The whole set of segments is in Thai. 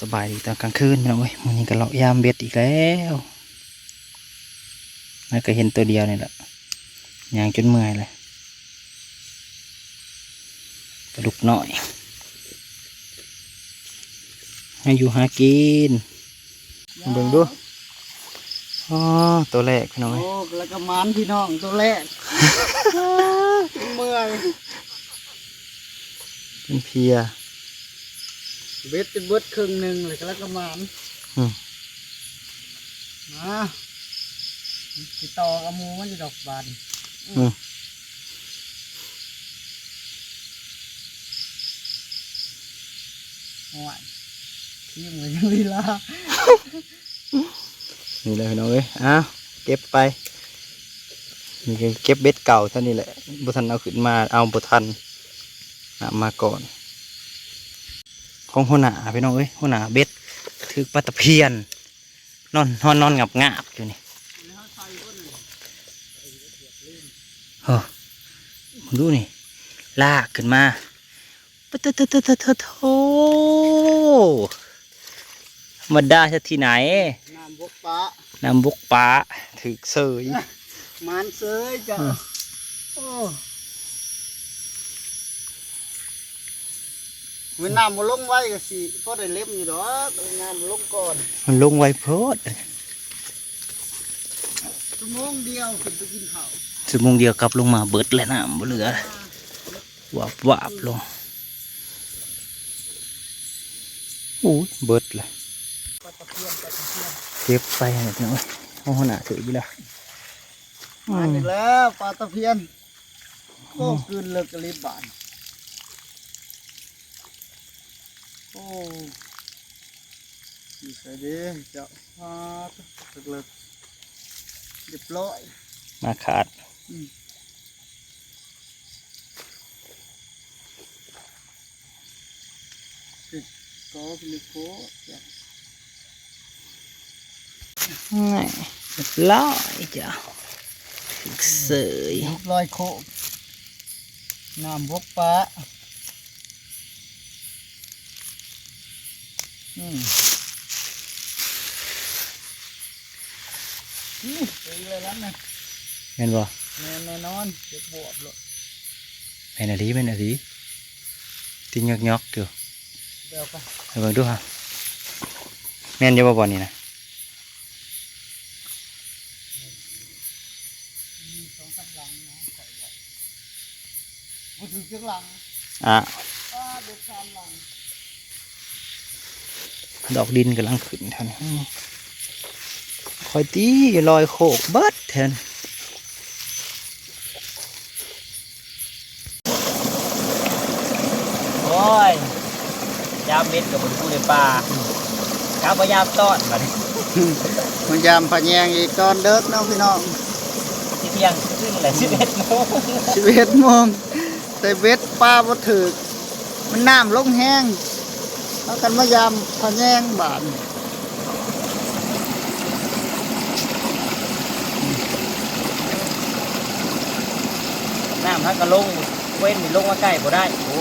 สบายดีตอนกลางคืนพี่น้องเว้ยมันนี้ก็เลาะยามเบ็ดอีกแล้วแล้วก็เห็นตัวเดียวนี่แหละย่างจนเมื่อยเลยปลาดุกหน่อยให้อยู่หากินเบิ่งดูอ๋อตัวแรกพี่น้องเว้ย โอ้แล้วก็มันพี่น้องตัวแรก เมื่อย เป็นเพีย เบ็ดจะเบิดครึ่งหนึ่งเลยแล้วก็มันมาติดต่อกับหมูมันจะดอกบานโอ้ยที่เหมือนยังลีลา นี่เลยพี่น้องเว้ยอ้าวเก็บไปนี่ก็เก็บเบ็ดเก่าเท่านี้แหละบุทันเอาขึ้นมาเอาบุทันมาก่อนของหัวหน้าพี่น้องเอ้ยหัวหน้าเบ็ดถือปลาตะเพียนนอนงับอยู่นี่เฮ้อมึงดูนี่ลากขึ้นมาปะโถมาได้จะที่ไหนน้ำบกปลาน้ำบกปลาถือเสยมันเสยจ้ะโอ้เมื่อน้ำมันลงไว้ก็สิพอได้เล็บอยู่ดอกน้ำมันลงก่อนมันลงไว้โพดชั่วโมงเดียวขึ้นไปกินข้าวชั่วโมงเดียวกลับลงมาเบิดแล้วน้ำบ่เหลือวาบลงโอ้ยเบิดเลยเก็บไปเนี่ยพี่น้องเอาหัวหน้าถืออยู่แล้วมาอีกแล้วปลาตะเพียนก็คืนเลิกกะลิบบานโอ้ดีใส่ดีเจ้าปลาเลิกเรียบร้อยมาขาดก็เป็นโค้ดง่ายเรียบร้อยจ้ะเสยลอยโคน้ำบกปลาเป็นเลยแล้วนะเห็นบ่แน่นอนเจ็บบวบเลยเป็นอะไรตียอกเดี๋ยวเดี๋ยวไปเบิ่งดูฮะแม่นอยู่บ่นี่นะมีสองสามหลังนะใส่ไว้มาถึงจังหลังเด็กสามหลังดอกดินกำลังขึ้นท่านคอยตีลอยโขกเบิดแทนโอ้ยยามเม็ดกับบนผู้ในป่าครับพยายามต้อนมาดิมันยามพะแยงอีกตอนเด็กน้องพี่น้องที่เที่ยงขึ้นแหละ11 โมงแต่เบ็ดปลาบ่ถึกมันน้ำลงแห้งแล้วกันมายามพะแยงบานน้ำฮักกระลงเว้นมีลงมาใกล้บ่ได้โอ้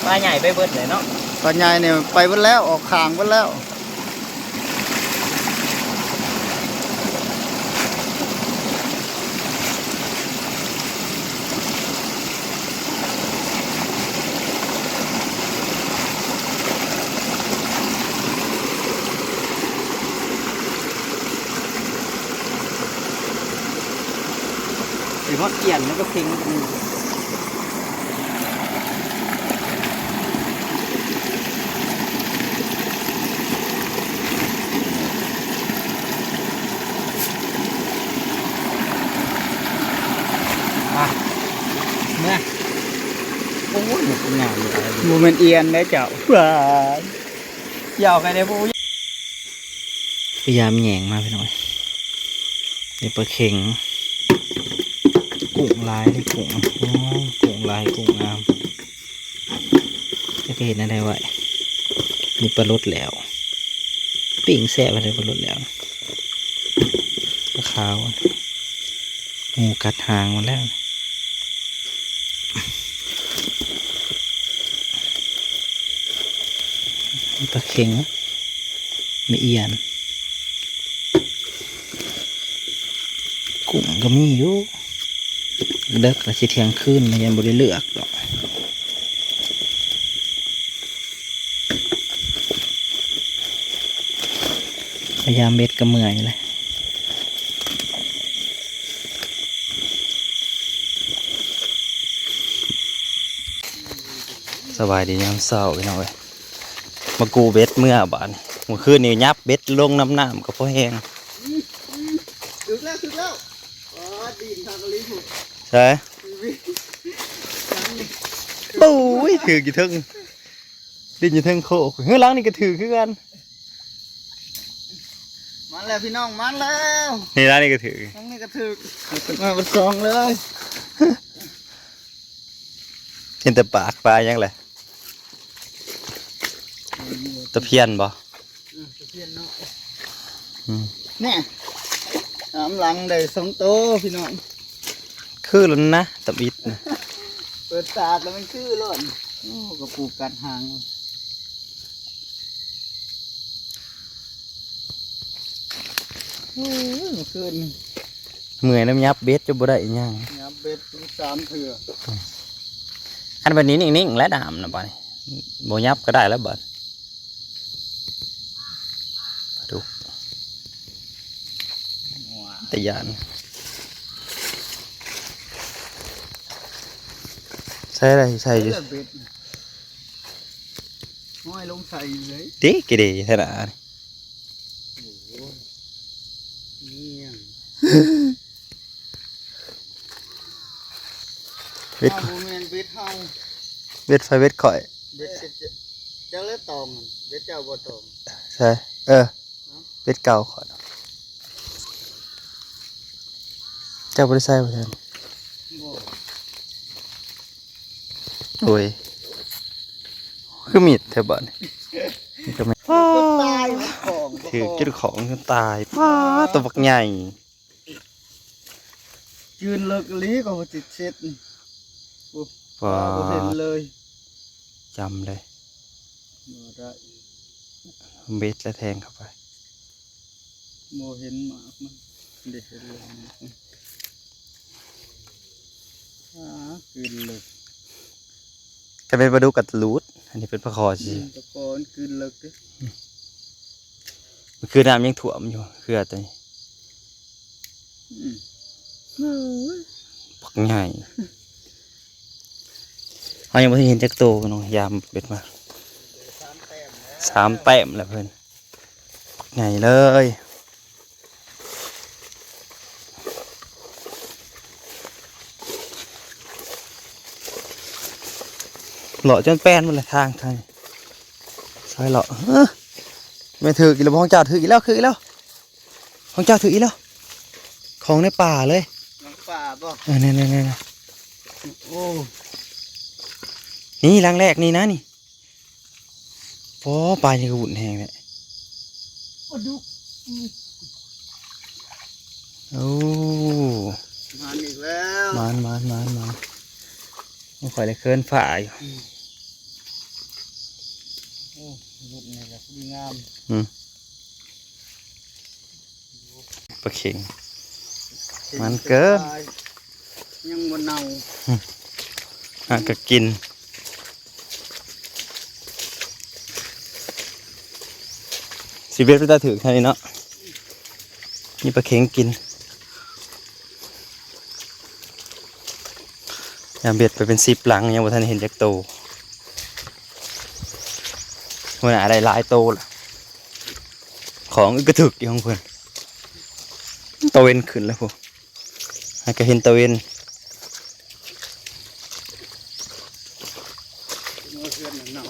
ปลาใหญ่ไปเบิดเลยเนาะปลาใหญ่เนี่ยไปเบิดแล้วออกข่างเบิดแล้วหรือว่าเกี่ยนแล้วก็เพ่งกันเนี่ยโอ้ยมันงามเลยโมเมนต์เอียนได้เจ้าว้ายาวไปเลยพูพยายามแหย่งมาพี่น้อยเดี๋ยวปลาเข็งกุ้งลายเลยกุ้งกุ้งลายกุ้งงามจะเห็นอะไรไว้นี่ปลาลดแล้วปิ่งแซ่บอะไรปลาลดแล้วปลาขาวงูกัดหางมันแล้ว ปลาเข็งไม่เอียนกุ้งก็มีอยู่เด็กละสิเที่ยงคืนมันยังบ่ได้เลือกดอกพยายามเบ็ดก็เมื่อยเลยสบายดียามเช้าพี่น้องเอ้ยมากูเบ็ดเมื่อบานเมื่อคืนนี่ยับเบ็ดลงน้ำก็พอแห้งถึงแล้วอ๋อดินทางกะลิหุบ ใช่โอ้ยถือกี่ทึ่งดินอยู่ทึ่งโคกเฮ้ยล้างนี่ก็ถือคือกัน มาแล้วพี่น้องมาแล้ว นี่ล้างนี่ก็ถือ ทั้งนี้ก็ถึกมาเป็นซองเลย เห็นแต่ปากปลายังไงตะเพียนบ่ ตะเพียนเนาะเนี่ยตามหลังได้2 โตพี่น้อง คือแล้วนะตะบิดนะ เปิดตาดแล้วมันคือล้นโอ้ก็ปลูกกัดหางโอ้ยเมื่อคืน เมื่อยน้ำยับเบ็ดจะบ่ได้อีหยัง ยับเบ็ด3 เถื่อ อันวันนี้นิ่งๆและดามนะบ่นี่บ่ยับก็ได้แล้วบัดดูแต่ยานใช่อะไรใช่อยู่ เลือดเบ็ดห้อยลงใส่เลย ดิกี่ดีขนาด นี่ยัง เบ็ด โมเมนต์เบ็ดเฮา เบ็ดไฟเบ็ดข่อย เบ็ดเจ้าเลือดตองเบ็ดเจ้าบ่ตอง ใช่เบ็ดเก่าข่อยเจ้าบ่ได้ใส่บ่ทัน บ่ โอ้ยคือมีดแถวบ้านนี่ก็ไม่ ตายของ ถือกินของจนตายป้าตัวบักใหญ่ ยืนเลิกลีก็บ่ติดเช็ด ป้า บ่เห็นเลย จำเลย บ่ได้ เบ็ดแล้วแทงเข้าไป บ่เห็นหมากมันเด็กเลยคืนเลิก ก็เป็นปลาดุกกัดรูดอันนี้เป็นปลาคอสิ ตะกอนคืนเลิกดิ มันคือน้ำยังถ่วมอยู่คืออะไรปักใหญ่เขายังไม่เห็นจักโตกันน้องยามเบ็ดมา3 แต้มแล้วเพื่อนปักใหญ่เลยหล่อจนแป้นหมันเลยทางซอยหล่อไม่ถือกี่แล้วห้องเจ้าถือกี่แล้วห้องเจ้าถือกี่แล้วของในป่าเลย น้องป่าบ่ นี่ โอ้ นี่รังแรกนี่นะนี่โอ้ปลายังกระหุ่นแหงเนี่ย ดู โอ้ มาอีกแล้ว มันมันคอยเลยเคลื่อนฝ่าอยู่ โอ้ลูกนี่แหละดีงาม ปลาเข็ง มันเกิน ยังบนเน่า ก็กินสิเบ็ดไปตาถือแค่นี้เนาะนี่ปลาเข็งกินยามเบ็ดไปเป็น10 หลังยังบ่ทันเห็นจักโตมันอะไรหลายโตล่ะของอึกกระถึกอยู่ของเพื่อนตะเวนขึ้นแล้วพวกให้ก็เห็นตะเวน เมื่อเพื่อนเน่า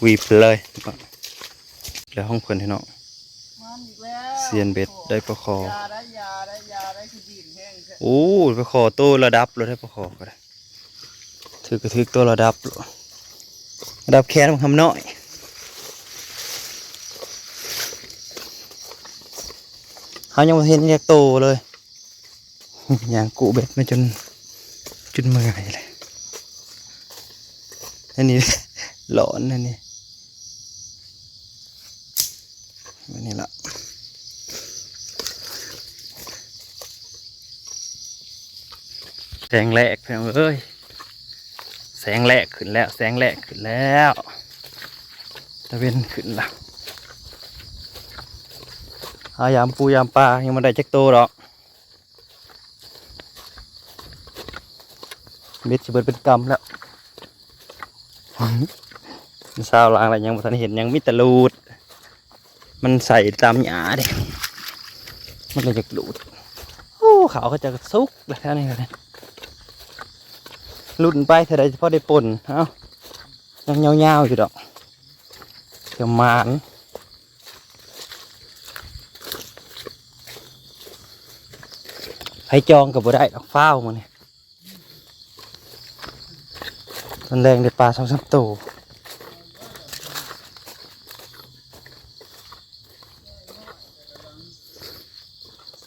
วีบเลยแล้วห้องเพื่อนที่น้อง มันอีกแล้ว เซียนเบ็ดได้ปลาคอย าได้คือดินแห้งแท้ โอ้ปลาคอตัวระดับเลยได้ปลาคอก็ได้ถือกระทึกตัวระดับแค่มันทำน้อยเขายังไม่เห็นแยกโตเลยอย่างกูเบ็ดมาจนเมื่อยเลยอันนี้ หลอนอันนี้ นี่ละแสงแรกพี่น้องเอ้ยแสงแรกขึ้นแล้วแสงแรกขึ้นแล้วตะเวนขึ้นละยามปูยามปลายังไม่ได้จักโตหรอกเม็ดจะเบิดเป็นกำแล้วมันซาวลางอะไรยังไม่ทันเห็นยังมิตรลูดมันใส่ตามหญ้าเด็มันเลยจะลูดโอ้เขาก็จะซุกเลยท่านี้เลยลุ่นไปเท่าไรเฉพาะได้ปนเอ้ายังเงาๆอยู่ดอกเดี๋ยวมานให้จองกับบ่ได้ดอกฟ้าวมันนี่มันแรงในปลา2-3 ตัว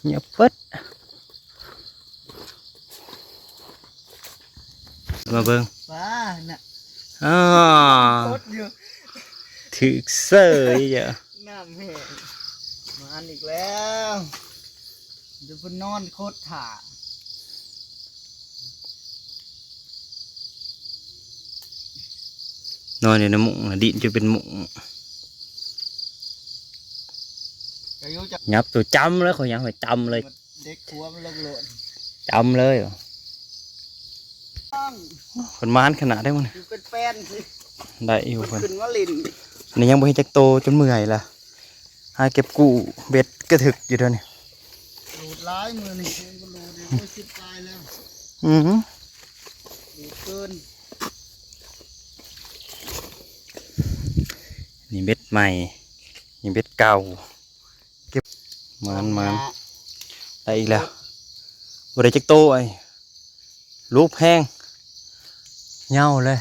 เงียบเปิดมาเบิ่ง ป้าน่ะ อ๋อ โคตรอยู่ ถึกเสยเยอะ น้ำแห้งมาอีกแล้วเดี๋ยวเพิ่นนอนโคตรถ่าน อนอยู่ในมุ้งน่ะดินจะเป็นมุ้ง จะอยู่จะ ยับตัวจำแล้วเขายังไปจำเลย เด็กขัวมันลงโหลด จำเลยเหรอ ต้อง คนมานขนาดได้มั้ง อยู่เป็นแป้นสิ ได้อยู่ มัน คน ขึ้นว่าลิน นี่ยังบ่เห็นจักโตจนเมื่อยละหาเก็บกู้เบ็ดกระถึกอยู่เดี๋ยวนี้ หลุดร้ายมือนี่เองก็หลุดเลยสิบปลายแล้ว อือหือ หลุดเกิน นี่เบ็ดใหม่นี่เบ็ดเก่าเก็บมันได้อีกแล้วบ่ได้จักโตไอ้รูปแห้งเหงาเลย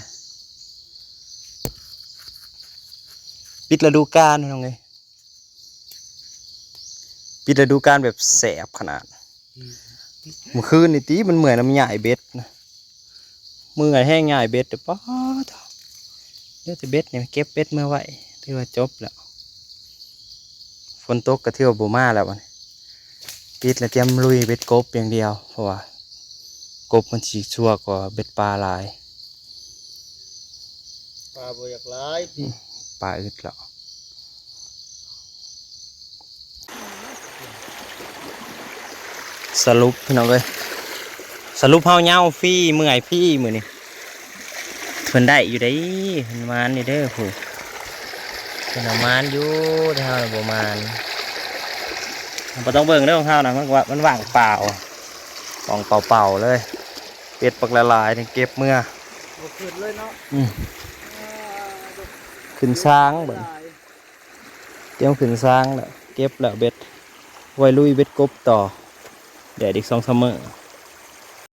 ปิดฤดูกาลพี่น้องเอ้ยปิดฤดูกาลแบบแสบขนาดเมื่อคืนนี่ตีมันเหมือนน้ำใหญ่เบ็ดนะมือไงแห้งใหญ่เบ็ดเดี๋ยวป๊อดเดี๋ยวจะเบ็ดเนี่ยเก็บเบ็ดเมื่อไหร่ถือว่าจบแล้วฝนตกก็เที่ยวบูมาแล้ววันนี้ปิดแล้วเตรียมลุยเบ็ดกบอย่างเดียวเพราะว่ากบมันฉีกชั่วกว่าเบ็ดปลาหลาย ปลาบ่อยากร้ายพี่ ปลาอึดแล้วสรุปพี่น้องเอ้ยสรุปเฮาเหงาฟรีเมื่อยฟรีมื้อนี้เพิ่นได้อยู่ได้เพิ่นมานนี่เด้อผู้เพิ่นเอามานอยู่แต่เฮาน่ะบ่มานบ่ต้องเบิ่งเด้อของเฮานะมันว่ามันว่างเปล่าปองเปล่าๆเลยเป็ดปักละลายนี่เก็บเมื่อ บ่ขึ้นเลยเนาะ ขึ้นช้างเบิ่งเตรียมขึ้นช้างแล้วเก็บแล้วเบ็ดไว้ลุยเบ็ดกบต่อแดดอีก2-3 มื้อ